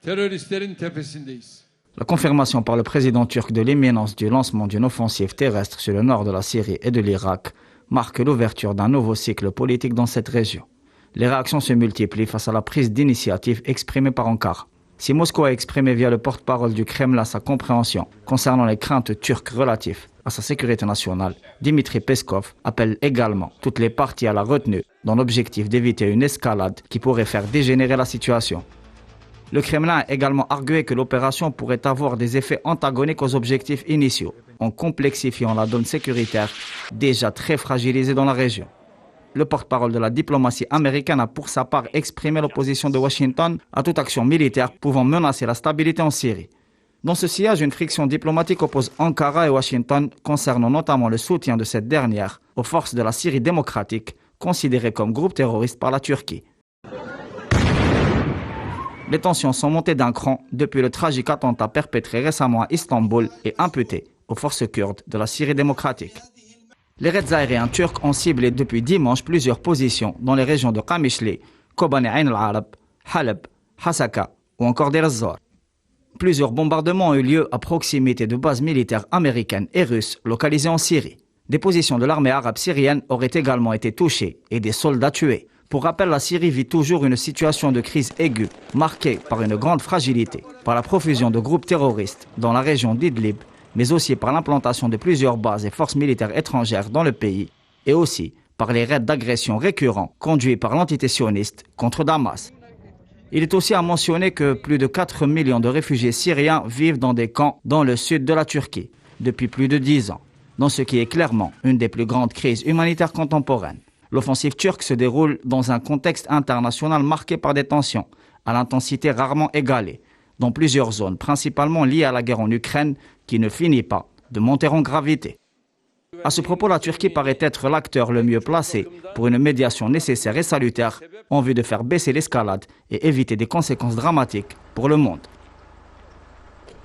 teröristlerin tepesindeyiz. La confirmation par le président turc de l'imminence du lancement d'une offensive terrestre sur le nord de la Syrie et de l'Irak marque l'ouverture d'un nouveau cycle politique dans cette région. Les réactions se multiplient face à la prise d'initiative exprimée par Ankara. Si Moscou a exprimé via le porte-parole du Kremlin sa compréhension concernant les craintes turques relatives à sa sécurité nationale, Dmitri Peskov appelle également toutes les parties à la retenue dans l'objectif d'éviter une escalade qui pourrait faire dégénérer la situation. Le Kremlin a également argué que l'opération pourrait avoir des effets antagoniques aux objectifs initiaux, en complexifiant la donne sécuritaire déjà très fragilisée dans la région. Le porte-parole de la diplomatie américaine a pour sa part exprimé l'opposition de Washington à toute action militaire pouvant menacer la stabilité en Syrie. Dans ce sillage, une friction diplomatique oppose Ankara et Washington concernant notamment le soutien de cette dernière aux forces de la Syrie démocratique, considérées comme groupe terroriste par la Turquie. Les tensions sont montées d'un cran depuis le tragique attentat perpétré récemment à Istanbul et imputé aux forces kurdes de la Syrie démocratique. Les raids aériens turcs ont ciblé depuis dimanche plusieurs positions dans les régions de Qamishli, Kobani Ain al-Arab, Haleb, Hasaka ou encore Deir ez-Zor. Plusieurs bombardements ont eu lieu à proximité de bases militaires américaines et russes localisées en Syrie. Des positions de l'armée arabe syrienne auraient également été touchées et des soldats tués. Pour rappel, la Syrie vit toujours une situation de crise aiguë, marquée par une grande fragilité, par la profusion de groupes terroristes dans la région d'Idlib, mais aussi par l'implantation de plusieurs bases et forces militaires étrangères dans le pays, et aussi par les raids d'agression récurrents conduits par l'entité sioniste contre Damas. Il est aussi à mentionner que plus de 4 millions de réfugiés syriens vivent dans des camps dans le sud de la Turquie depuis plus de 10 ans, dans ce qui est clairement une des plus grandes crises humanitaires contemporaines. L'offensive turque se déroule dans un contexte international marqué par des tensions, à l'intensité rarement égalée, dans plusieurs zones, principalement liées à la guerre en Ukraine, qui ne finit pas de monter en gravité. À ce propos, la Turquie paraît être l'acteur le mieux placé pour une médiation nécessaire et salutaire en vue de faire baisser l'escalade et éviter des conséquences dramatiques pour le monde.